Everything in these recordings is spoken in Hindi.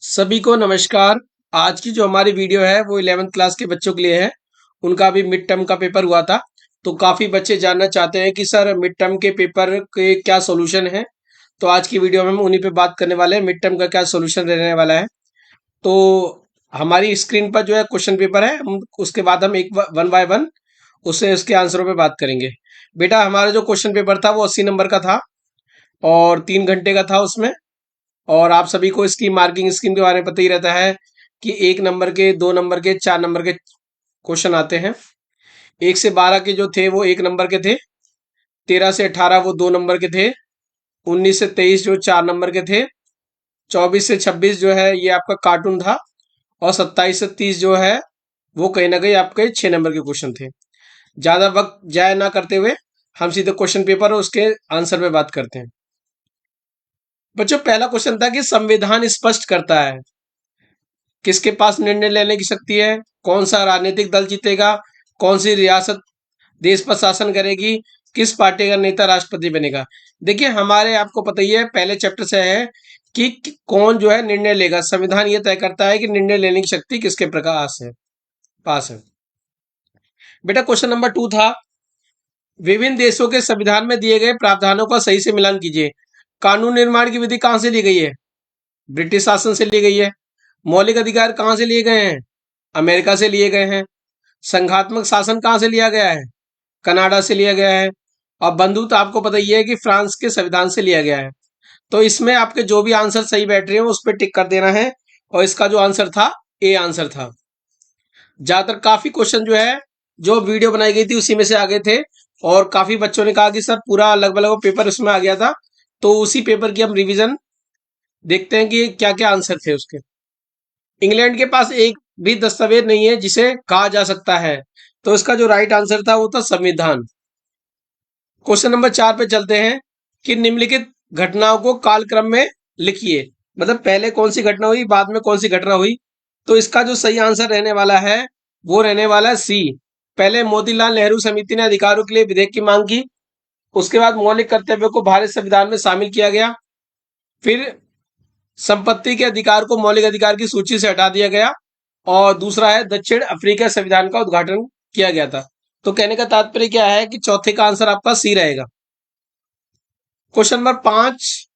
सभी को नमस्कार। आज की जो हमारी वीडियो है वो 11th क्लास के बच्चों के लिए है। उनका अभी मिड टर्म का पेपर हुआ था, तो काफ़ी बच्चे जानना चाहते हैं कि सर मिड टर्म के पेपर के क्या सॉल्यूशन है। तो आज की वीडियो में हम उन्हीं पे बात करने वाले हैं, मिड टर्म का क्या सॉल्यूशन रहने वाला है। तो हमारी स्क्रीन पर जो है क्वेश्चन पेपर है, हम उसके बाद हम एक वन बाय वन उससे उसके आंसरों पे बात करेंगे। बेटा, हमारा जो क्वेश्चन पेपर था वो 80 नंबर का था और 3 घंटे का था उसमें। और आप सभी को इसकी मार्किंग स्कीम के बारे में पता ही रहता है कि 1 नंबर के, 2 नंबर के, 4 नंबर के क्वेश्चन आते हैं। 1 से 12 के जो थे वो 1 नंबर के थे, 13 से 18 वो 2 नंबर के थे, 19 से 23 जो 4 नंबर के थे, 24 से 26 जो है ये आपका कार्टून था, और 27 से 30 जो है वो कहीं ना कहीं आपके 6 नंबर के क्वेश्चन थे। ज्यादा वक्त जाया ना करते हुए हम सीधे क्वेश्चन पेपर और उसके आंसर पे बात करते हैं। बच्चों, पहला क्वेश्चन था कि संविधान स्पष्ट करता है किसके पास निर्णय लेने की शक्ति है, कौन सा राजनीतिक दल जीतेगा, कौन सी रियासत देश पर शासन करेगी, किस पार्टी का नेता राष्ट्रपति बनेगा। देखिए, हमारे आपको पता ही है पहले चैप्टर से है कि कौन जो है निर्णय लेगा। संविधान ये तय करता है कि निर्णय लेने की शक्ति किसके प्रकाश है पास है। बेटा, क्वेश्चन नंबर 2 था, विभिन्न देशों के संविधान में दिए गए प्रावधानों का सही से मिलान कीजिए। कानून निर्माण की विधि कहां से ली गई है? ब्रिटिश शासन से ली गई है। मौलिक अधिकार कहां से लिए गए हैं? अमेरिका से लिए गए हैं। संघात्मक शासन कहां से लिया गया है? कनाडा से लिया गया है। और बंधुत्व तो आपको पता ही है कि फ्रांस के संविधान से लिया गया है। तो इसमें आपके जो भी आंसर सही बैठ रहे हैं उस पर टिक कर देना है, और इसका जो आंसर था ए आंसर था। ज्यादातर काफी क्वेश्चन जो है जो वीडियो बनाई गई थी उसी में से आ गए थे, और काफी बच्चों ने कहा कि सर पूरा लगभग लगभग पेपर उसमें आ गया था। तो उसी पेपर की हम रिवीजन देखते हैं कि क्या क्या आंसर थे उसके। इंग्लैंड के पास एक भी दस्तावेज नहीं है जिसे कहा जा सकता है, तो इसका जो राइट आंसर था वो था संविधान। क्वेश्चन नंबर 4 पे चलते हैं कि निम्नलिखित घटनाओं को कालक्रम में लिखिए। मतलब पहले कौन सी घटना हुई, बाद में कौन सी घटना हुई। तो इसका जो सही आंसर रहने वाला है वो रहने वाला है सी। पहले मोतीलाल नेहरू समिति ने अधिकारों के लिए विधेयक की मांग की, उसके बाद मौलिक कर्तव्यों को भारत संविधान में शामिल किया गया, फिर संपत्ति के अधिकार को मौलिक अधिकार की सूची से हटा दिया गया, और दूसरा है दक्षिण अफ्रीका संविधान का उद्घाटन किया गया था। तो कहने का तात्पर्य क्या है कि चौथे का आंसर आपका सी रहेगा। क्वेश्चन नंबर 5,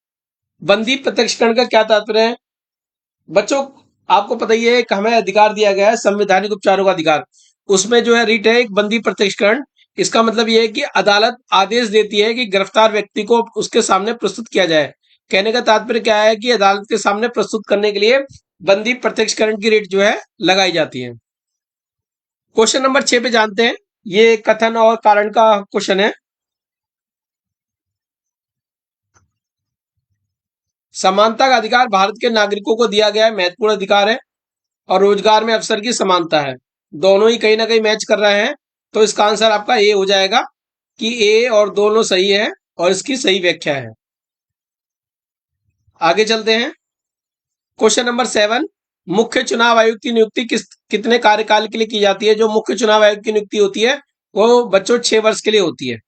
बंदी प्रत्यक्षीकरण का क्या तात्पर्य है? बच्चों, आपको पता ही है कि हमें अधिकार दिया गया है संवैधानिक उपचारों का अधिकार, उसमें जो है रिट है एक बंदी प्रत्यक्षीकरण। इसका मतलब यह है कि अदालत आदेश देती है कि गिरफ्तार व्यक्ति को उसके सामने प्रस्तुत किया जाए। कहने का तात्पर्य क्या है कि अदालत के सामने प्रस्तुत करने के लिए बंदी प्रत्यक्षीकरण की रेट जो है लगाई जाती है। क्वेश्चन नंबर 6 पे जानते हैं, ये कथन और कारण का क्वेश्चन है। समानता का अधिकार भारत के नागरिकों को दिया गया है, महत्वपूर्ण अधिकार है, और रोजगार में अवसर की समानता है। दोनों ही कहीं ना कहीं मैच कर रहे हैं, तो इसका आंसर आपका ए हो जाएगा कि ए और दोनों सही है और इसकी सही व्याख्या है। आगे चलते हैं। क्वेश्चन नंबर 7, मुख्य चुनाव आयुक्त की नियुक्ति कितने कार्यकाल के लिए की जाती है? जो मुख्य चुनाव आयुक्त की नियुक्ति होती है वो बच्चों 6 वर्ष के लिए होती है।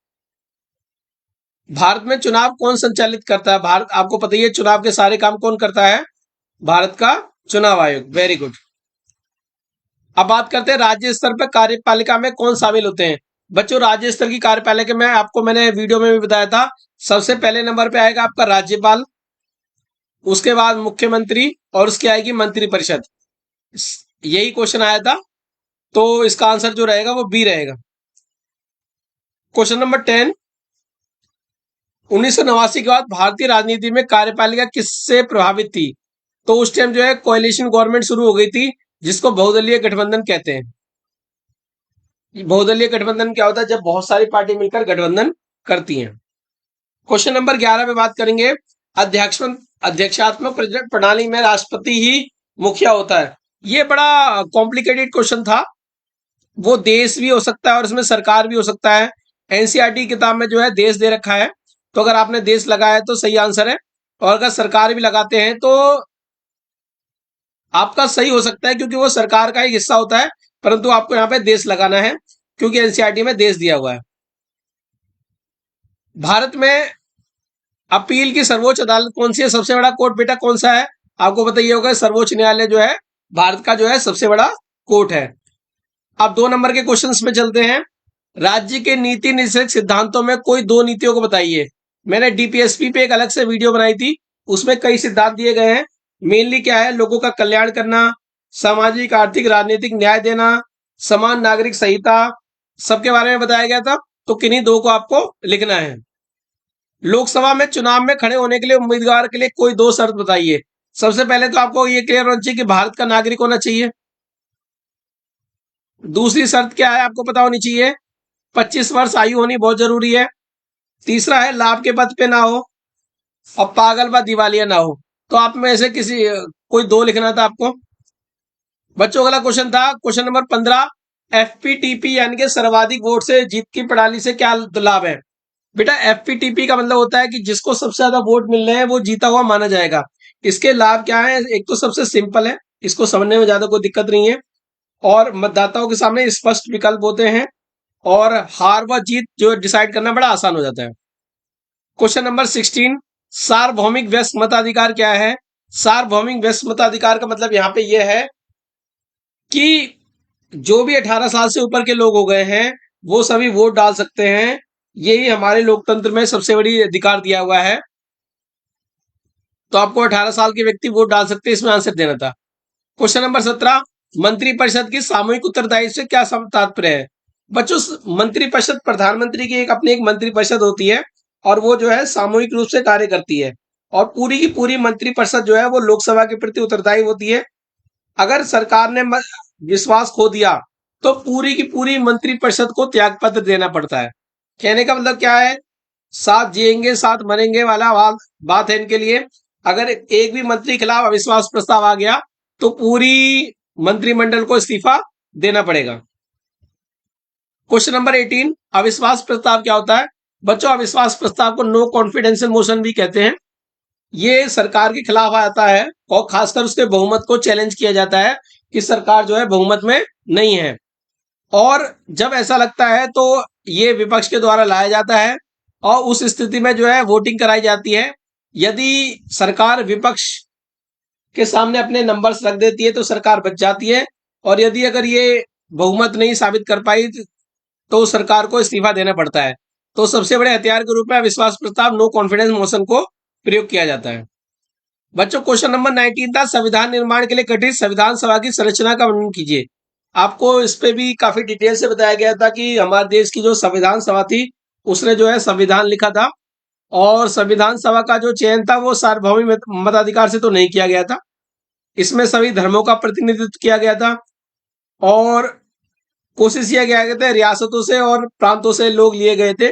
भारत में चुनाव कौन संचालित करता है? भारत, आपको पता ही है चुनाव के सारे काम कौन करता है? भारत का चुनाव आयोग। Very good. अब बात करते हैं राज्य स्तर पर कार्यपालिका में कौन शामिल होते हैं। बच्चों, राज्य स्तर की कार्यपालिका में आपको मैंने वीडियो में भी बताया था, सबसे पहले नंबर पे आएगा आपका राज्यपाल, उसके बाद मुख्यमंत्री, और उसकी आएगी मंत्रिपरिषद। यही क्वेश्चन आया था, तो इसका आंसर जो रहेगा वो बी रहेगा। क्वेश्चन नंबर 10, 1989 के बाद भारतीय राजनीति में कार्यपालिका किससे प्रभावित थी? तो उस टाइम जो है कोalition गवर्नमेंट शुरू हो गई थी, जिसको बहुदलीय गठबंधन कहते हैं। बहुदलीय गठबंधन क्या होता है? जब बहुत सारी पार्टी मिलकर गठबंधन करती हैं। क्वेश्चन नंबर 11 पे बात करेंगे, अध्यक्षात्मक प्रणाली में राष्ट्रपति ही मुखिया होता है। ये बड़ा कॉम्प्लिकेटेड क्वेश्चन था। वो देश भी हो सकता है और इसमें सरकार भी हो सकता है। एनसीईआरटी किताब में जो है देश दे रखा है, तो अगर आपने देश लगाया है तो सही आंसर है, और अगर सरकार भी लगाते हैं तो आपका सही हो सकता है, क्योंकि वो सरकार का एक हिस्सा होता है, परंतु आपको यहाँ पे देश लगाना है क्योंकि एनसीईआरटी में देश दिया हुआ है। भारत में अपील की सर्वोच्च अदालत कौन सी है? सबसे बड़ा कोर्ट बेटा कौन सा है? आपको पता ही होगा सर्वोच्च न्यायालय जो है भारत का जो है सबसे बड़ा कोर्ट है। अब 2 नंबर के क्वेश्चंस में चलते हैं। राज्य के नीति निर्देशक सिद्धांतों में कोई 2 नीतियों को बताइए। मैंने डीपीएसपी पे एक अलग से वीडियो बनाई थी, उसमें कई सिद्धांत दिए गए हैं। मेनली क्या है, लोगों का कल्याण करना, सामाजिक आर्थिक राजनीतिक न्याय देना, समान नागरिक संहिता, सबके बारे में बताया गया था। तो किन्हीं 2 को आपको लिखना है। लोकसभा में चुनाव में खड़े होने के लिए उम्मीदवार के लिए कोई 2 शर्त बताइए। सबसे पहले तो आपको ये क्लियर होना चाहिए कि भारत का नागरिक होना चाहिए। दूसरी शर्त क्या है, आपको पता होनी चाहिए 25 वर्ष आयु होनी बहुत जरूरी है। तीसरा है लाभ के पद पे ना हो और पागल व दिवालिया ना हो। तो आप में से किसी कोई 2 लिखना था आपको। बच्चों अगला क्वेश्चन था क्वेश्चन नंबर 15, एफपीटीपी यानी कि सर्वाधिक वोट से जीत की प्रणाली से क्या लाभ है। बेटा एफपीटीपी का मतलब होता है कि जिसको सबसे ज्यादा वोट मिल रहे हैं वो जीता हुआ माना जाएगा। इसके लाभ क्या है, एक तो सबसे सिंपल है, इसको समझने में ज्यादा कोई दिक्कत नहीं है, और मतदाताओं के सामने स्पष्ट विकल्प होते हैं, और हार व जीत जो डिसाइड करना बड़ा आसान हो जाता है। क्वेश्चन नंबर 16, सार्वभौमिक व्यस्क मताधिकार क्या है। सार्वभौमिक व्यस्क मताधिकार का मतलब यहाँ पे यह है कि जो भी 18 साल से ऊपर के लोग हो गए हैं वो सभी वोट डाल सकते हैं। यही हमारे लोकतंत्र में सबसे बड़ी अधिकार दिया हुआ है। तो आपको 18 साल के व्यक्ति वोट डाल सकते हैं, इसमें आंसर देना था। क्वेश्चन नंबर 17, मंत्रिपरिषद की सामूहिक उत्तरदायित्व से क्या तात्पर्य है। बच्चों मंत्रिपरिषद प्रधानमंत्री की एक अपनी एक मंत्रिपरिषद होती है और वो जो है सामूहिक रूप से कार्य करती है, और पूरी की पूरी मंत्रिपरिषद जो है वो लोकसभा के प्रति उत्तरदायी होती है। अगर सरकार ने विश्वास खो दिया तो पूरी की पूरी मंत्रिपरिषद को त्यागपत्र देना पड़ता है। कहने का मतलब क्या है, साथ जिएंगे साथ मरेंगे वाला बात है इनके लिए। अगर एक भी मंत्री के खिलाफ अविश्वास प्रस्ताव आ गया तो पूरी मंत्रिमंडल को इस्तीफा देना पड़ेगा। क्वेश्चन नंबर 18, अविश्वास प्रस्ताव क्या होता है। बच्चों अविश्वास प्रस्ताव को नो कॉन्फिडेंशियल मोशन भी कहते हैं। ये सरकार के खिलाफ आता है और खासकर उसके बहुमत को चैलेंज किया जाता है कि सरकार जो है बहुमत में नहीं है, और जब ऐसा लगता है तो ये विपक्ष के द्वारा लाया जाता है और उस स्थिति में जो है वोटिंग कराई जाती है। यदि सरकार विपक्ष के सामने अपने नंबर्स रख देती है तो सरकार बच जाती है, और यदि अगर ये बहुमत नहीं साबित कर पाई तो सरकार को इस्तीफा देना पड़ता है। तो सबसे बड़े हथियार के रूप में अविश्वास प्रस्ताव नो कॉन्फिडेंस मोशन को प्रयोग किया जाता है। बच्चों क्वेश्चन नंबर 19 था, संविधान निर्माण के लिए गठित संविधान सभा की संरचना का वर्णन कीजिए। आपको इस पे भी काफी डिटेल से बताया गया था कि हमारे देश की जो संविधान सभा थी उसने जो है संविधान लिखा था, और संविधान सभा का जो चयन था वो सार्वभौमिक मताधिकार से तो नहीं किया गया था। इसमें सभी धर्मों का प्रतिनिधित्व किया गया था, और कोशिश किया गया था रियासतों से और प्रांतों से लोग लिए गए थे।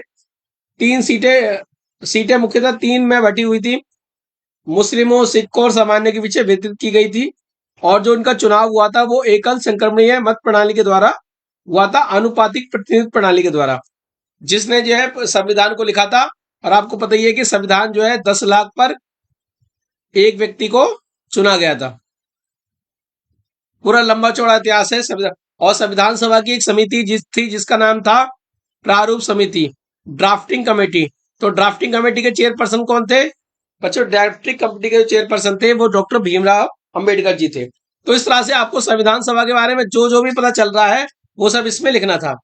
3 सीटें मुख्यतः 3 में बटी हुई थी, मुस्लिमों सिखों और सामान्य के पीछे वितरित की गई थी, और जो इनका चुनाव हुआ था वो एकल संक्रमणीय मत प्रणाली के द्वारा हुआ था, आनुपातिक प्रतिनिधित्व प्रणाली के द्वारा। जिसने जो है संविधान को लिखा था, और आपको पता ही है कि संविधान जो है 10 लाख पर एक व्यक्ति को चुना गया था। पूरा लंबा चौड़ा इतिहास है संविधान। और संविधान सभा की एक समिति जिसका नाम था प्रारूप समिति, ड्राफ्टिंग कमेटी। तो ड्राफ्टिंग कमेटी के चेयरपर्सन कौन थे बच्चों, ड्राफ्टिंग कमेटी के चेयरपर्सन थे वो डॉक्टर भीमराव अंबेडकर जी थे। तो इस तरह से आपको संविधान सभा के बारे में जो जो भी पता चल रहा है वो सब इसमें लिखना था।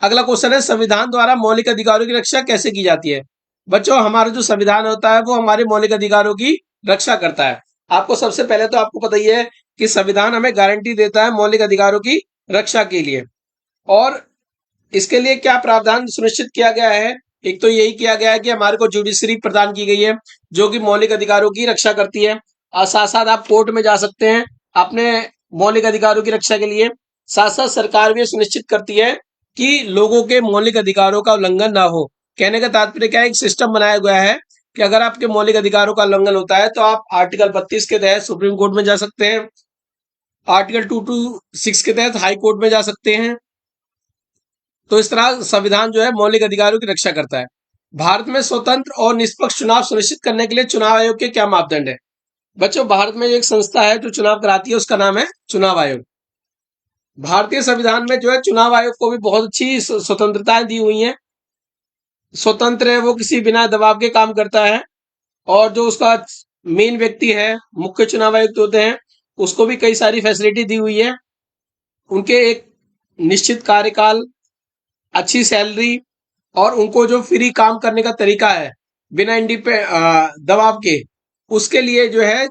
अगला क्वेश्चन है, संविधान द्वारा मौलिक अधिकारों की रक्षा कैसे की जाती है। बच्चों हमारा जो संविधान होता है वो हमारे मौलिक अधिकारों की रक्षा करता है। आपको सबसे पहले तो आपको पता ही है कि संविधान हमें गारंटी देता है मौलिक अधिकारों की रक्षा के लिए, और इसके लिए क्या प्रावधान सुनिश्चित किया गया है। एक तो यही किया गया है कि हमारे को जुडिशरी प्रदान की गई है जो कि मौलिक अधिकारों की रक्षा करती है, और साथ साथ आप कोर्ट में जा सकते हैं अपने मौलिक अधिकारों की रक्षा के लिए। साथ साथ सरकार भी सुनिश्चित करती है कि लोगों के मौलिक अधिकारों का उल्लंघन ना हो। कहने का तात्पर्य क्या है, एक सिस्टम बनाया गया है कि अगर आपके मौलिक अधिकारों का उल्लंघन होता है तो आप आर्टिकल 32 के तहत सुप्रीम कोर्ट में जा सकते हैं, आर्टिकल 226 के तहत हाई कोर्ट में जा सकते हैं। तो इस तरह संविधान जो है मौलिक अधिकारों की रक्षा करता है। भारत में स्वतंत्र और निष्पक्ष चुनाव सुनिश्चित करने के लिए चुनाव आयोग के क्या मापदंड है। बच्चों भारत में एक संस्था है जो चुनाव कराती है, उसका नाम है चुनाव आयोग। भारतीय संविधान में जो है चुनाव आयोग को भी बहुत अच्छी स्वतंत्रताएं दी हुई हैं। स्वतंत्र है वो, किसी बिना दबाव के काम करता है, और जो उसका मेन व्यक्ति है, मुख्य चुनाव आयुक्त होते हैं, उसको भी कई सारी फैसिलिटी दी हुई है। उनके एक निश्चित कार्यकाल, अच्छी सैलरी और उनको जो फ्री काम करने का तरीका है बिना दबाव के, उसके लिए जो है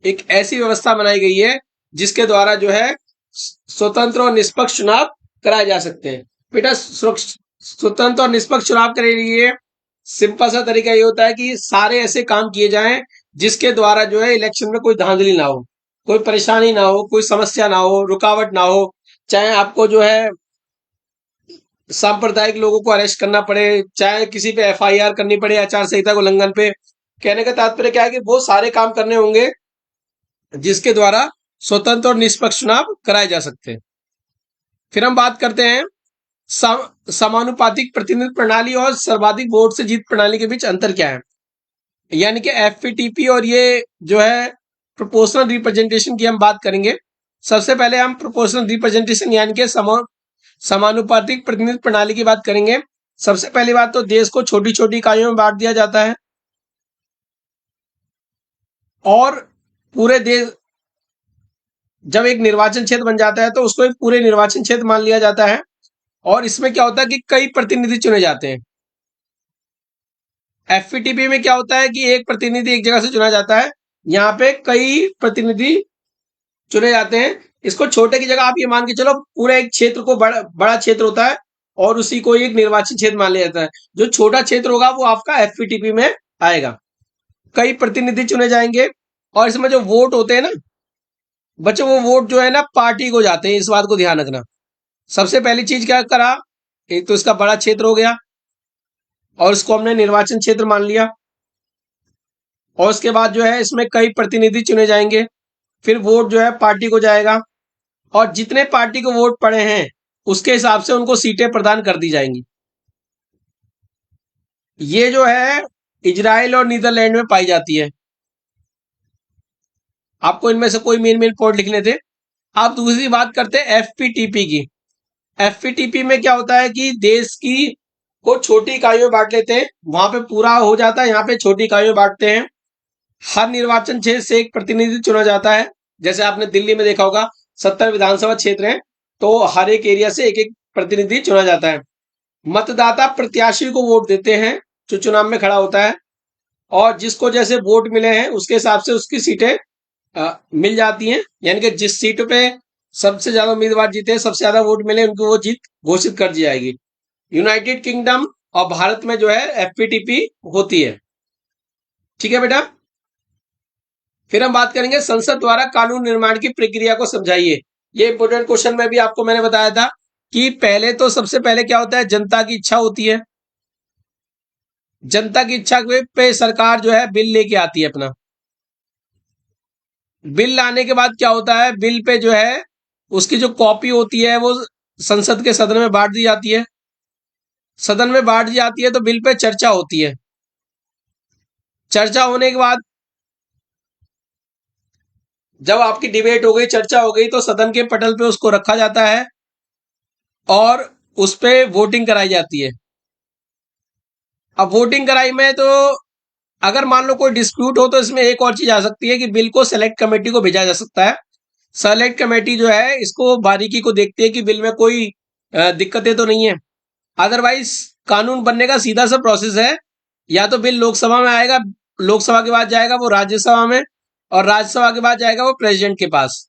एक ऐसी व्यवस्था बनाई गई है जिसके द्वारा जो है स्वतंत्र और निष्पक्ष चुनाव कराए जा सकते हैं। बेटा, स्वतंत्र और निष्पक्ष चुनाव के लिए सिंपल सा तरीका ये होता है कि सारे ऐसे काम किए जाएं जिसके द्वारा जो है इलेक्शन में कोई धांधली ना हो, कोई परेशानी ना हो, कोई समस्या ना हो, रुकावट ना हो। चाहे आपको जो है सांप्रदायिक लोगों को अरेस्ट करना पड़े, चाहे किसी पे एफआईआर करनी पड़े आचार संहिता के उल्लंघन पे। कहने का तात्पर्य क्या है कि वो सारे काम करने होंगे जिसके द्वारा स्वतंत्र और निष्पक्ष चुनाव कराए जा सकते हैं। फिर हम बात करते हैं समानुपातिक प्रतिनिधित्व प्रणाली और सर्वाधिक वोट से जीत प्रणाली के बीच अंतर क्या है। यानी कि एफपीटीपी और ये जो है प्रोपोर्शनल रिप्रेजेंटेशन की हम बात करेंगे। सबसे पहले हम प्रोपोर्शनल रिप्रेजेंटेशन यानी कि समानुपातिक प्रतिनिधित्व प्रणाली की बात करेंगे। सबसे पहली बात तो देश को छोटी छोटी इकाइयों में बांट दिया जाता है और पूरे देश, जब एक निर्वाचन क्षेत्र बन जाता है तो उसको एक पूरे निर्वाचन क्षेत्र मान लिया जाता है। और इसमें क्या होता है कि कई प्रतिनिधि चुने जाते हैं। एफपीटीपी में क्या होता है कि एक प्रतिनिधि एक जगह से चुना जाता है, यहाँ पे कई प्रतिनिधि चुने जाते हैं। इसको छोटे की जगह आप ये मान के चलो पूरे एक क्षेत्र को बड़ा क्षेत्र होता है और उसी को एक निर्वाचन क्षेत्र मान लिया जाता है। जो छोटा क्षेत्र होगा वो आपका एफपीटीपी में आएगा। कई प्रतिनिधि चुने जाएंगे और इसमें जो वोट होते हैं ना बच्चों, वो वोट जो है ना पार्टी को जाते हैं, इस बात को ध्यान रखना। सबसे पहली चीज क्या करा, एक तो इसका बड़ा क्षेत्र हो गया और इसको हमने निर्वाचन क्षेत्र मान लिया। और उसके बाद जो है इसमें कई प्रतिनिधि चुने जाएंगे, फिर वोट जो है पार्टी को जाएगा और जितने पार्टी को वोट पड़े हैं उसके हिसाब से उनको सीटें प्रदान कर दी जाएंगी। ये जो है इजराइल और नीदरलैंड में पाई जाती है। आपको इनमें से कोई मेन मेन पॉइंट लिखने थे। आप दूसरी बात करते हैं एफपीटीपी की। एफपीटीपी में क्या होता है कि देश की को छोटी इकाइयों में बांट लेते हैं, वहां पे पूरा हो जाता है, यहाँ पे छोटी इकाइयों में बांटते हैं। हर निर्वाचन क्षेत्र से एक प्रतिनिधि चुना जाता है। जैसे आपने दिल्ली में देखा होगा 70 विधानसभा क्षेत्र हैं, तो हर एक एरिया से एक एक प्रतिनिधि चुना जाता है। मतदाता प्रत्याशी को वोट देते हैं जो चुनाव में खड़ा होता है और जिसको जैसे वोट मिले हैं उसके हिसाब से उसकी सीटें मिल जाती हैं। यानी कि जिस सीट पे सबसे ज्यादा उम्मीदवार जीते, सबसे ज्यादा वोट मिले, उनको वो जीत घोषित कर दी जाएगी। यूनाइटेड किंगडम और भारत में जो है एफपीटीपी होती है। ठीक है बेटा। फिर हम बात करेंगे संसद द्वारा कानून निर्माण की प्रक्रिया को समझाइए। ये इंपोर्टेंट क्वेश्चन में भी आपको मैंने बताया था कि पहले तो सबसे पहले क्या होता है, जनता की इच्छा होती है। जनता की इच्छा पे सरकार जो है बिल लेके आती है अपना। बिल लाने के बाद क्या होता है, बिल पे जो है उसकी जो कॉपी होती है वो संसद के सदन में बांट दी जाती है। सदन में बांट दी जाती है तो बिल पे चर्चा होती है। चर्चा होने के बाद जब आपकी डिबेट हो गई, चर्चा हो गई, तो सदन के पटल पे उसको रखा जाता है और उस पे वोटिंग कराई जाती है। अब वोटिंग कराई में तो अगर मान लो कोई डिस्प्यूट हो तो इसमें एक और चीज आ सकती है कि बिल को सेलेक्ट कमेटी को भेजा जा सकता है। सेलेक्ट कमेटी जो है इसको बारीकी को देखती है कि बिल में कोई दिक्कतें तो नहीं है। अदरवाइज कानून बनने का सीधा सा प्रोसेस है, या तो बिल लोकसभा में आएगा, लोकसभा के बाद जाएगा वो राज्यसभा में, और राज्यसभा के बाद जाएगा वो प्रेसिडेंट के पास।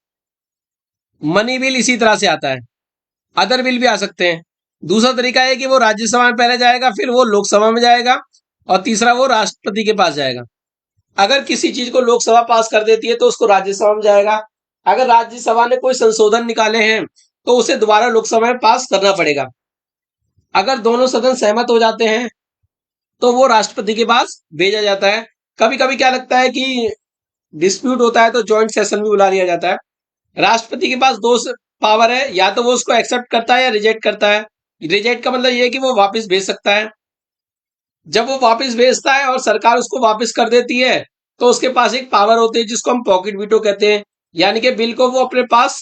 मनी बिल इसी तरह से आता है। अदर बिल भी आ सकते हैं। दूसरा तरीका है कि वो राज्यसभा में पहले जाएगा, फिर वो लोकसभा में जाएगा, और तीसरा वो राष्ट्रपति के पास जाएगा। अगर किसी चीज को लोकसभा पास कर देती है तो उसको राज्यसभा में जाएगा। अगर राज्यसभा ने कोई संशोधन निकाले हैं तो उसे दोबारा लोकसभा में पास करना पड़ेगा। अगर दोनों सदन सहमत हो जाते हैं तो वो राष्ट्रपति के पास भेजा जाता है। कभी कभी क्या लगता है कि डिस्प्यूट होता है तो जॉइंट सेशन भी बुला लिया जाता है। राष्ट्रपति के पास दो पावर है, या तो वो उसको एक्सेप्ट करता है या रिजेक्ट करता है। रिजेक्ट का मतलब ये है कि वो वापस भेज सकता है। जब वो वापस भेजता है और सरकार उसको वापस कर देती है तो उसके पास एक पावर होती है जिसको हम पॉकेट वीटो कहते हैं। यानी कि बिल को वो अपने पास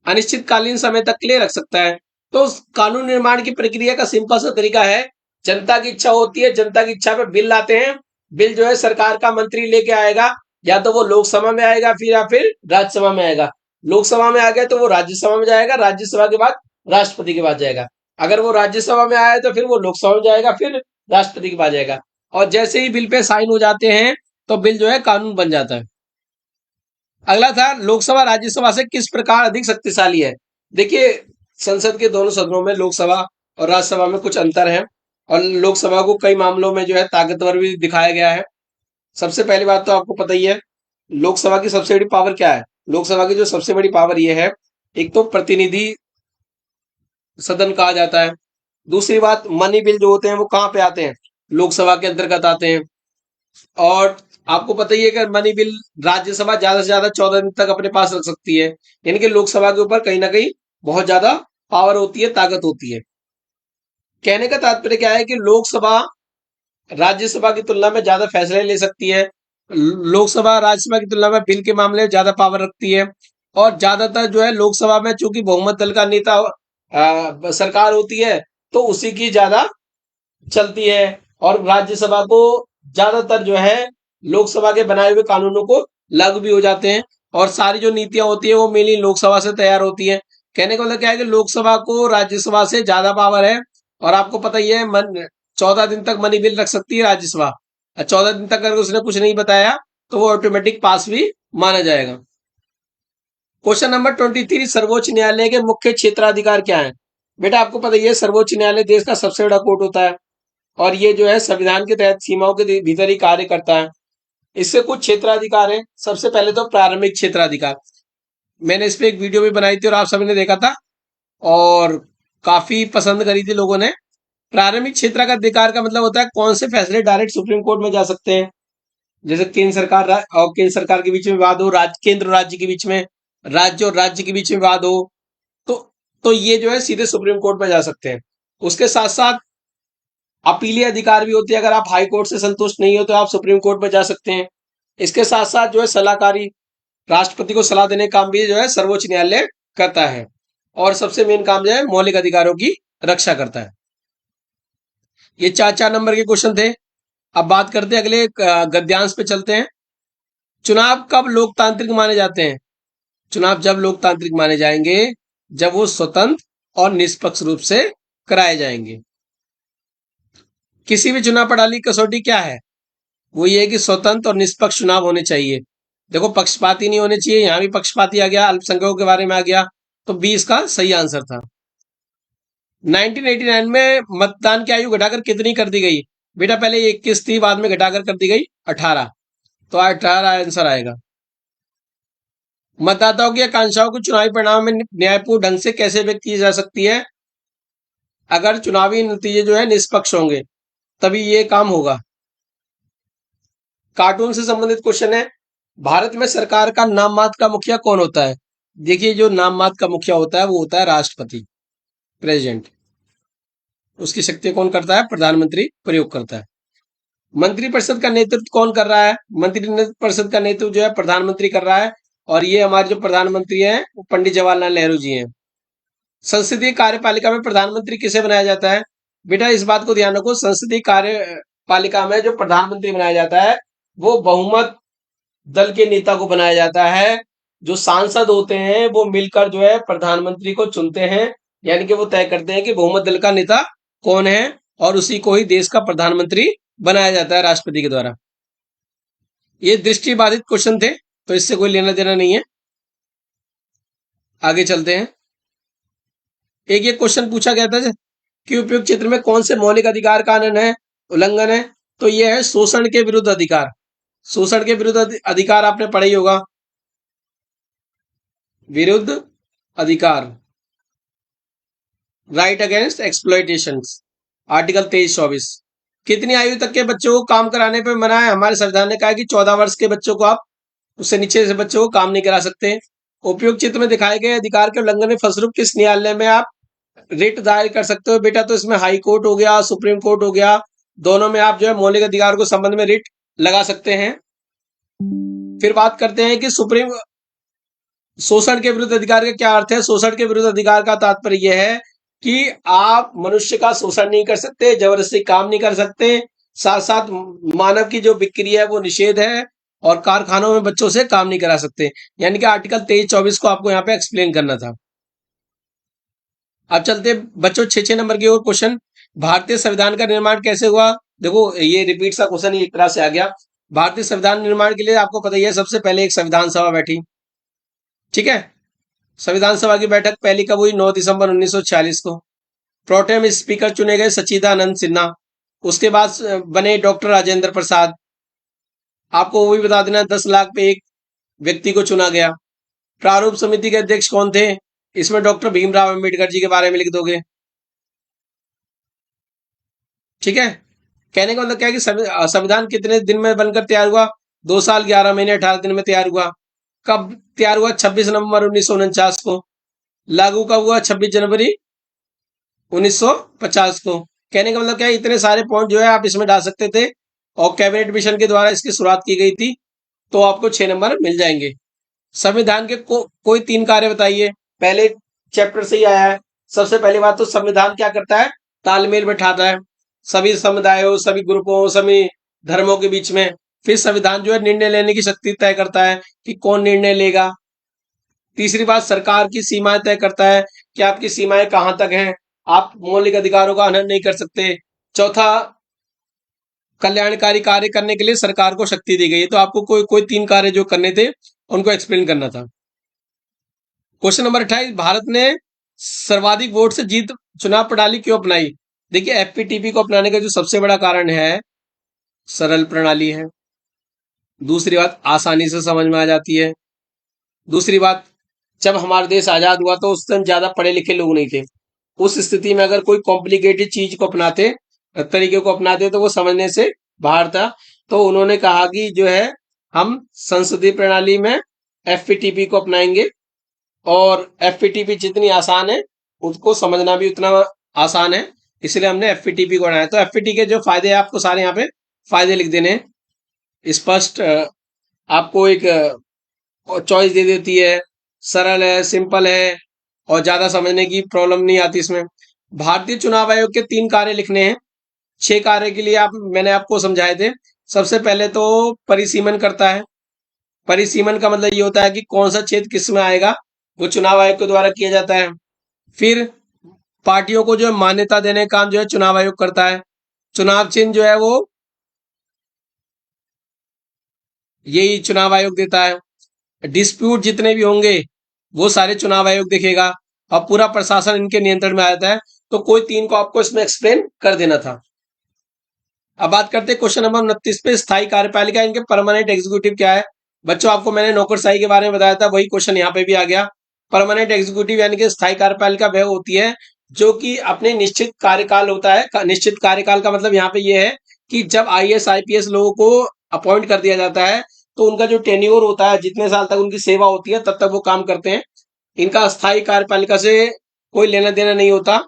अनिश्चितकालीन समय तक के लिए रख सकता है। तो कानून निर्माण की प्रक्रिया का सिंपल सा तरीका है, जनता की इच्छा होती है, जनता की इच्छा पे बिल लाते हैं, बिल जो है सरकार का मंत्री लेके आएगा, या तो वो लोकसभा में आएगा फिर या फिर राज्यसभा में आएगा। लोकसभा में आ गया तो वो राज्यसभा में जाएगा, राज्यसभा के बाद राष्ट्रपति के पास जाएगा। अगर वो राज्यसभा में आया तो फिर वो लोकसभा में जाएगा, फिर राष्ट्रपति के पास जाएगा। और जैसे ही बिल पे साइन हो जाते हैं तो बिल जो है कानून बन जाता है। अगला था लोकसभा राज्यसभा से किस प्रकार अधिक शक्तिशाली है। देखिए, संसद के दोनों सदनों में लोकसभा और राज्यसभा में कुछ अंतर है, और लोकसभा को कई मामलों में जो है ताकतवर भी दिखाया गया है। सबसे पहली बात तो आपको पता ही है, लोकसभा की सबसे बड़ी पावर क्या है। लोकसभा की जो सबसे बड़ी पावर ये है, एक तो प्रतिनिधि सदन कहा जाता है। दूसरी बात, मनी बिल जो होते हैं वो कहाँ पे आते हैं, लोकसभा के अंतर्गत आते हैं। और आपको पता ही है कि मनी बिल राज्यसभा ज्यादा से ज्यादा 14 दिन तक अपने पास रख सकती है, यानी कि लोकसभा के ऊपर कहीं ना कहीं बहुत ज्यादा पावर होती है, ताकत होती है। कहने का तात्पर्य क्या है कि लोकसभा राज्यसभा की तुलना में ज्यादा फैसले ले सकती है। लोकसभा राज्यसभा की तुलना में बिल के मामले में ज्यादा पावर रखती है, और ज्यादातर जो है लोकसभा में चूंकि बहुमत दल का नेता सरकार होती है तो उसी की ज्यादा चलती है, और राज्यसभा को ज्यादातर जो है लोकसभा के बनाए हुए कानूनों को लागू भी हो जाते हैं, और सारी जो नीतियां होती है वो मेनली लोकसभा से तैयार होती है। कहने का मतलब क्या है कि लोकसभा को राज्यसभा से ज्यादा पावर है। और आपको पता ही है, 14 दिन तक मनी बिल रख सकती है राज्यसभा, 14 दिन तक अगर उसने कुछ नहीं बताया तो वो ऑटोमेटिक पास भी माना जाएगा। क्वेश्चन नंबर 23, सर्वोच्च न्यायालय के मुख्य क्षेत्राधिकार क्या है। बेटा आपको पता ही है, सर्वोच्च न्यायालय देश का सबसे बड़ा कोर्ट होता है, और ये जो है संविधान के तहत सीमाओं के भीतर ही कार्य करता है। इससे कुछ क्षेत्राधिकार है। सबसे पहले तो प्रारंभिक क्षेत्राधिकार, मैंने इस पे एक वीडियो भी बनाई थी और आप सभी ने देखा था और काफी पसंद करी थी लोगों ने। प्रारंभिक क्षेत्र का अधिकार का मतलब होता है कौन से फैसले डायरेक्ट सुप्रीम कोर्ट में जा सकते हैं। जैसे केंद्र सरकार और केंद्र सरकार के बीच में विवाद हो, केंद्र और राज्य के बीच में, राज्य और राज्य के बीच में विवाद हो, तो तो ये जो है सीधे सुप्रीम कोर्ट में जा सकते हैं। उसके साथ साथ अपीलीय अधिकार भी होती है। अगर आप हाई कोर्ट से संतुष्ट नहीं हो तो आप सुप्रीम कोर्ट में जा सकते हैं। इसके साथ साथ जो है सलाहकारी, राष्ट्रपति को सलाह देने का काम भी जो है सर्वोच्च न्यायालय करता है। और सबसे मेन काम जो है मौलिक अधिकारों की रक्षा करता है। ये 4 नंबर के क्वेश्चन थे। अब बात करते हैं अगले गद्यांश पे चलते हैं। चुनाव कब लोकतांत्रिक माने जाते हैं। चुनाव जब लोकतांत्रिक माने जाएंगे जब वो स्वतंत्र और निष्पक्ष रूप से कराए जाएंगे। किसी भी चुनाव प्रणाली की कसौटी क्या है, वो ये है कि स्वतंत्र और निष्पक्ष चुनाव होने चाहिए। देखो, पक्षपाती नहीं होने चाहिए, यहां भी पक्षपाती आ गया, अल्पसंख्यकों के बारे में आ गया, तो 20 का सही आंसर था। 1989 में मतदान की आयु घटाकर कितनी कर दी गई। बेटा पहले 21 थी, बाद में घटाकर कर दी गई 18, तो 18 आंसर आएगा। मतदाताओं की आकांक्षाओं को चुनावी परिणाम में न्यायपूर्ण ढंग से कैसे व्यक्त की जा सकती है। अगर चुनावी नतीजे जो है निष्पक्ष होंगे तभी ये काम होगा। कार्टून से संबंधित क्वेश्चन है, भारत में सरकार का नाम मात्र का मुखिया कौन होता है। देखिए, जो नाम मात्र का मुखिया होता है वो होता है राष्ट्रपति, प्रेसिडेंट। उसकी शक्ति कौन करता है, प्रधानमंत्री प्रयोग करता है। मंत्रिपरिषद का नेतृत्व कौन कर रहा है। मंत्रिपरिषद का नेतृत्व जो है प्रधानमंत्री कर रहा है, और ये हमारे जो प्रधानमंत्री हैं वो पंडित जवाहरलाल नेहरू जी हैं। संसदीय कार्यपालिका में प्रधानमंत्री किसे बनाया जाता है। बेटा इस बात को ध्यान रखो, संसदीय कार्यपालिका में जो प्रधानमंत्री बनाया जाता है वो बहुमत दल के नेता को बनाया जाता है। जो सांसद होते हैं वो मिलकर जो है प्रधानमंत्री को चुनते हैं, यानी कि वो तय करते हैं कि बहुमत दल का नेता कौन है, और उसी को ही देश का प्रधानमंत्री बनाया जाता है राष्ट्रपति के द्वारा। ये दृष्टिबाधित क्वेश्चन थे, तो इससे कोई लेना देना नहीं है। आगे चलते हैं। एक ये क्वेश्चन पूछा गया था कि उपयुक्त क्षेत्र में कौन से मौलिक अधिकार का उल्लंघन है, तो यह है शोषण के विरुद्ध अधिकार। शोषण के विरुद्ध अधिकार आपने पढ़ा ही होगा। विरुद्ध अधिकार, राइट अगेंस्ट एक्सप्लॉयटेशन, आर्टिकल 23-24। कितनी आयु तक के बच्चों को काम कराने पर मना है। हमारे संविधान ने कहा है कि 14 वर्ष के बच्चों को आप, उससे नीचे से बच्चों को काम नहीं करा सकते। उपयुक्त चित्र में दिखाए गए अधिकार के उल्लंघन में फलस्वरूप किस न्यायालय में आप रिट दायर कर सकते हो। बेटा तो इसमें हाई कोर्ट हो गया, सुप्रीम कोर्ट हो गया, दोनों में आप जो है मौलिक अधिकार को संबंध में रिट लगा सकते हैं। फिर बात करते हैं कि सुप्रीम शोषण के विरुद्ध अधिकार का क्या अर्थ है। शोषण के विरुद्ध अधिकार का तात्पर्य यह है कि आप मनुष्य का शोषण नहीं कर सकते, जबरदस्ती काम नहीं कर सकते, साथ साथ मानव की जो बिक्री है वो निषेध है, और कारखानों में बच्चों से काम नहीं करा सकते। यानी कि आर्टिकल 23-24 को आपको यहाँ पे एक्सप्लेन करना था। अब चलते बच्चों 6-6 नंबर की ओर क्वेश्चन। भारतीय संविधान का निर्माण कैसे हुआ? देखो ये रिपीट सा क्वेश्चन एक तरह से आ गया। भारतीय संविधान निर्माण के लिए आपको पता ही है, सबसे पहले एक संविधान सभा बैठी, ठीक है। संविधान सभा की बैठक पहली कब हुई? 9 दिसंबर 1946 को। प्रोटेम स्पीकर चुने गए सच्चिदानंद सिन्हा। उसके बाद बने डॉक्टर राजेंद्र प्रसाद। आपको वो भी बता देना, 10 लाख पे एक व्यक्ति को चुना गया। प्रारूप समिति के अध्यक्ष कौन थे? इसमें डॉक्टर भीमराव अंबेडकर जी के बारे में लिख दोगे, ठीक है। कहने का मतलब क्या है कि संविधान कितने दिन में बनकर तैयार हुआ? 2 साल 11 महीने 18 दिन में तैयार हुआ। कब तैयार हुआ? 26 नवंबर 1949 को। लागू कब हुआ? 26 जनवरी 1950 को। कहने का मतलब क्या है, इतने सारे पॉइंट जो है आप इसमें डाल सकते थे, और कैबिनेट मिशन के द्वारा इसकी शुरुआत की गई थी, तो आपको 6 नंबर मिल जाएंगे। संविधान के कोई 3 कार्य बताइए। पहले चैप्टर से ही आया है। सबसे पहली बात तो संविधान क्या करता है? तालमेल बैठाता है सभी समुदायों, सभी ग्रुपों, सभी धर्मों के बीच में। फिर संविधान जो है निर्णय लेने की शक्ति तय करता है कि कौन निर्णय लेगा। तीसरी बात, सरकार की सीमाएं तय करता है कि आपकी सीमाएं कहां तक हैं, आप मौलिक अधिकारों का हनन नहीं कर सकते। चौथा, कल्याणकारी कार्य करने के लिए सरकार को शक्ति दी गई है। तो आपको कोई कोई 3 कार्य जो करने थे उनको एक्सप्लेन करना था। क्वेश्चन नंबर 28, भारत ने सर्वाधिक वोट से जीत चुनाव प्रणाली क्यों अपनाई? देखिए एफपीटीपी को अपनाने का जो सबसे बड़ा कारण है, सरल प्रणाली है। दूसरी बात, आसानी से समझ में आ जाती है। दूसरी बात, जब हमारा देश आजाद हुआ तो उस टाइम ज्यादा पढ़े लिखे लोग नहीं थे। उस स्थिति में अगर कोई कॉम्प्लिकेटेड चीज को अपनाते, तरीके को अपनाते, तो वो समझने से बाहर था। तो उन्होंने कहा कि जो है हम संसदीय प्रणाली में एफपीटीपी को अपनाएंगे, और एफपीटीपी जितनी आसान है उसको समझना भी उतना आसान है, इसलिए हमने एफपीटीपी को बनाया। तो एफपीटी के जो फायदे हैं आपको सारे यहाँ पे फायदे लिख देने हैं। स्पष्ट आपको एक चॉइस दे देती है, सरल है, सिंपल है, और ज्यादा समझने की प्रॉब्लम नहीं आती इसमें। भारतीय चुनाव आयोग के 3 कार्य लिखने हैं। 6 कार्य के लिए आप मैंने आपको समझाए थे। सबसे पहले तो परिसीमन करता है। परिसीमन का मतलब ये होता है कि कौन सा क्षेत्र किस में आएगा, वो चुनाव आयोग के द्वारा किया जाता है। फिर पार्टियों को जो है मान्यता देने का काम जो है चुनाव आयोग करता है। चुनाव चिन्ह जो है वो यही चुनाव आयोग देता है। डिस्प्यूट जितने भी होंगे वो सारे चुनाव आयोग देखेगा, और पूरा प्रशासन इनके नियंत्रण में आ जाता है। तो कोई 3 को आपको इसमें एक्सप्लेन कर देना था। अब बात करते हैं क्वेश्चन नंबर 29 पे, स्थायी कार्यपालिका इनके परमानेंट एग्जीक्यूटिव क्या है? बच्चों आपको मैंने नौकरशाही के बारे में बताया था, वही क्वेश्चन यहाँ पे भी आ गया। परमानेंट एग्जीक्यूटिव यानी कि स्थायी कार्यपालिका वह होती है जो कि अपने निश्चित कार्यकाल होता है। निश्चित कार्यकाल का मतलब यहाँ पे ये है कि जब आईएएस आईपीएस लोगों को अपॉइंट कर दिया जाता है, तो उनका जो टेन्योर होता है, जितने साल तक उनकी सेवा होती है तब तक वो काम करते हैं। इनका अस्थायी कार्यपालिका से कोई लेना देना नहीं होता।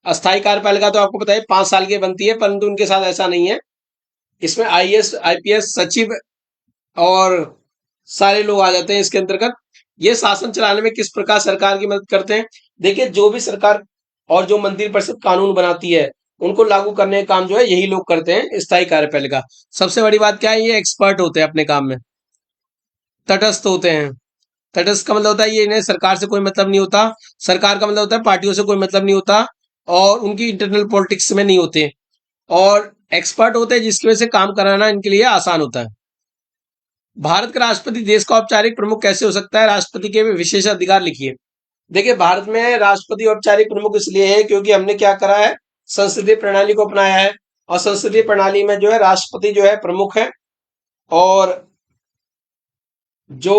अस्थायी कार्यपालिका तो आपको पता है 5 साल की बनती है, परंतु उनके साथ ऐसा नहीं है। इसमें आईएएस आईपीएस सचिव और सारे लोग आ जाते हैं इसके अंतर्गत। ये शासन चलाने में किस प्रकार सरकार की मदद करते हैं? देखिए जो भी सरकार और जो मंत्रिपरिषद कानून बनाती है उनको लागू करने का काम जो है यही लोग करते हैं, स्थायी कार्यपालिका। सबसे बड़ी बात क्या है, ये एक्सपर्ट होते हैं अपने काम में, तटस्थ होते हैं। तटस्थ का मतलब होता है ये इन्हें सरकार से कोई मतलब नहीं होता। सरकार का मतलब होता है पार्टियों से कोई मतलब नहीं होता, और उनकी इंटरनल पॉलिटिक्स में नहीं होते, और एक्सपर्ट होते हैं जिसकी वजह से काम कराना इनके लिए आसान होता है। भारत का राष्ट्रपति देश का औपचारिक प्रमुख कैसे हो सकता है? राष्ट्रपति के विशेष अधिकार लिखिए। देखिए भारत में राष्ट्रपति औपचारिक प्रमुख इसलिए है क्योंकि हमने क्या करा है, संसदीय प्रणाली को अपनाया है, और संसदीय प्रणाली में जो है राष्ट्रपति जो है प्रमुख है, और जो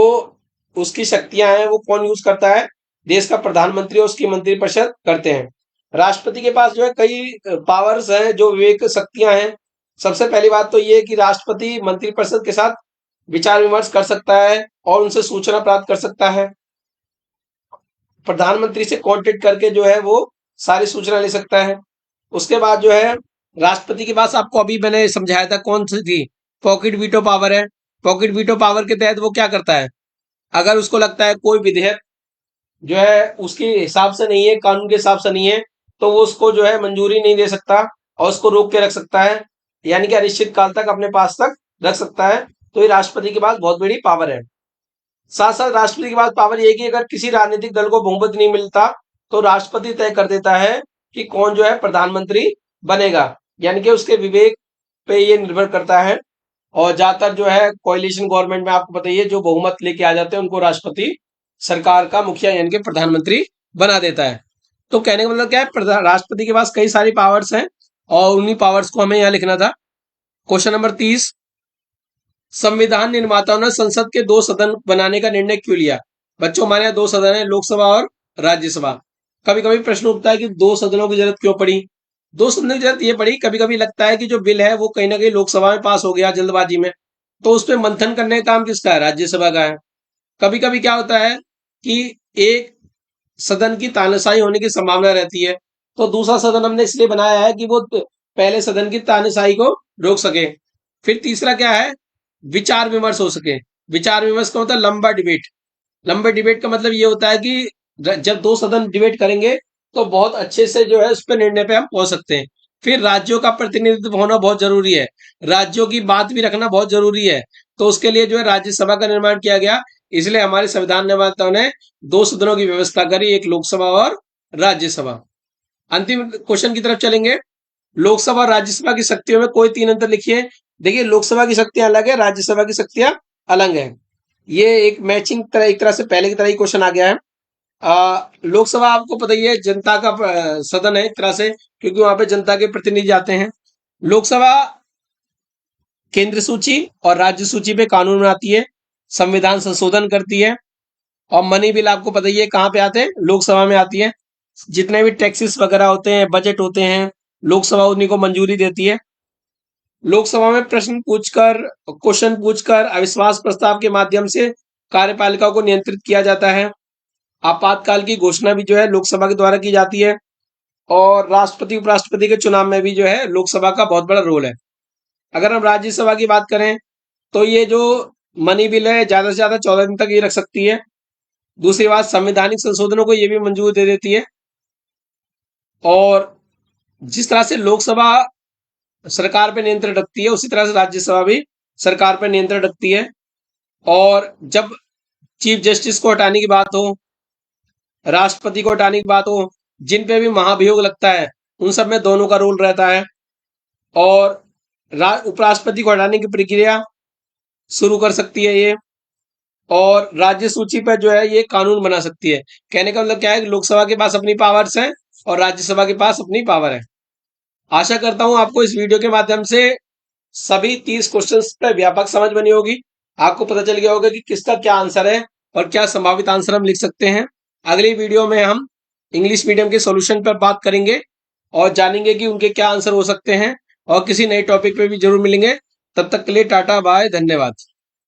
उसकी शक्तियां हैं वो कौन यूज करता है? देश का प्रधानमंत्री और उसकी मंत्रिपरिषद करते हैं। राष्ट्रपति के पास जो है कई पावर्स हैं, जो विवेक शक्तियां हैं। सबसे पहली बात तो ये कि राष्ट्रपति मंत्रिपरिषद के साथ विचार विमर्श कर सकता है और उनसे सूचना प्राप्त कर सकता है। प्रधानमंत्री से कांटेक्ट करके जो है वो सारी सूचना ले सकता है। उसके बाद जो है राष्ट्रपति के पास, आपको अभी मैंने समझाया था कौन सी थी, पॉकेट वीटो पावर है। पॉकेट वीटो पावर के तहत वो क्या करता है, अगर उसको लगता है कोई विधेयक जो है उसके हिसाब से नहीं है, कानून के हिसाब से नहीं है, तो वो उसको जो है मंजूरी नहीं दे सकता और उसको रोक के रख सकता है। यानी कि अनिश्चित काल तक अपने पास तक रख सकता है। तो ये राष्ट्रपति के पास बहुत बड़ी पावर है। साथ साथ राष्ट्रपति के पास पावर ये है कि अगर किसी राजनीतिक दल को बहुमत नहीं मिलता तो राष्ट्रपति तय कर देता है कि कौन जो है प्रधानमंत्री बनेगा, यानी कि उसके विवेक पे ये निर्भर करता है। और ज्यादातर जो है कोalition गवर्नमेंट में आपको पता ही है, जो बहुमत लेके आ जाते हैं उनको राष्ट्रपति सरकार का मुखिया यानी कि प्रधानमंत्री बना देता है। तो कहने का मतलब क्या है, राष्ट्रपति के पास कई सारी पावर्स हैं और उन्हीं पावर्स को हमें यहाँ लिखना था। क्वेश्चन नंबर 30, संविधान निर्माताओं ने संसद के 2 सदन बनाने का निर्णय क्यों लिया? बच्चों, हमारे यहाँ 2 सदन है, लोकसभा और राज्यसभा। कभी कभी प्रश्न उठता है कि 2 सदनों की जरूरत क्यों पड़ी? 2 सदनों की जरूरत ये पड़ी, कभी कभी लगता है कि जो बिल है वो कहीं ना कहीं लोकसभा में पास हो गया जल्दबाजी में, तो उस पर मंथन करने का काम किसका है? राज्यसभा का है। कभी कभी क्या होता है कि एक सदन की तानाशाही होने की संभावना रहती है, तो दूसरा सदन हमने इसलिए बनाया है कि वो पहले सदन की तानाशाही को रोक सके। फिर तीसरा क्या है, विचार विमर्श हो सके। विचार विमर्श का मतलब लंबा डिबेट। लंबे डिबेट का मतलब ये होता है कि जब 2 सदन डिबेट करेंगे तो बहुत अच्छे से जो है उस पर निर्णय पे हम पहुंच सकते हैं। फिर राज्यों का प्रतिनिधित्व होना बहुत जरूरी है, राज्यों की बात भी रखना बहुत जरूरी है। तो उसके लिए जो है राज्यसभा का निर्माण किया गया। इसलिए हमारे संविधान निर्माताओं ने 2 सदनों की व्यवस्था करी, एक लोकसभा और राज्यसभा। अंतिम क्वेश्चन की तरफ चलेंगे। लोकसभा और राज्यसभा की शक्तियों में कोई 3 अंतर लिखिए। देखिए, लोकसभा की शक्तियां अलग है, राज्यसभा की शक्तियां अलग है। ये एक मैचिंग तरह, एक तरह से पहले की तरह ही क्वेश्चन आ गया है। लोकसभा आपको पता ही है जनता का सदन है एक तरह से, क्योंकि वहां पे जनता के प्रतिनिधि आते हैं। लोकसभा केंद्र सूची और राज्य सूची पे कानून बनाती है, संविधान संशोधन करती है। और मनी बिल आपको पता ही है कहाँ पे आते हैं? लोकसभा में आती है। जितने भी टैक्सेस वगैरह होते हैं, बजट होते हैं, लोकसभा उन्हीं को मंजूरी देती है। लोकसभा में क्वेश्चन पूछकर अविश्वास प्रस्ताव के माध्यम से कार्यपालिका को नियंत्रित किया जाता है। आपातकाल की घोषणा भी जो है लोकसभा के द्वारा की जाती है। और राष्ट्रपति उपराष्ट्रपति के चुनाव में भी जो है लोकसभा का बहुत बड़ा रोल है। अगर हम राज्यसभा की बात करें तो ये जो मनी बिल है ज्यादा से ज्यादा 14 दिन तक ये रख सकती है। दूसरी बात, संवैधानिक संशोधनों को ये भी मंजूर दे देती है। और जिस तरह से लोकसभा सरकार पर नियंत्रण रखती है, उसी तरह से राज्यसभा भी सरकार पर नियंत्रण रखती है। और जब चीफ जस्टिस को हटाने की बात हो, राष्ट्रपति को हटाने की बात हो, जिन पे भी महाभियोग लगता है, उन सब में दोनों का रोल रहता है। और उपराष्ट्रपति को हटाने की प्रक्रिया शुरू कर सकती है ये। और राज्य सूची पर जो है ये कानून बना सकती है। कहने का मतलब क्या है कि लोकसभा के पास अपनी पावर्स हैं और राज्यसभा के पास अपनी पावर है। आशा करता हूं आपको इस वीडियो के माध्यम से सभी 30 क्वेश्चंस पर व्यापक समझ बनी होगी। आपको पता चल गया होगा कि किसका क्या आंसर है और क्या संभावित आंसर हम लिख सकते हैं। अगली वीडियो में हम इंग्लिश मीडियम के सॉल्यूशन पर बात करेंगे और जानेंगे कि उनके क्या आंसर हो सकते हैं, और किसी नए टॉपिक पे भी जरूर मिलेंगे। तब तक के लिए टाटा बाय, धन्यवाद।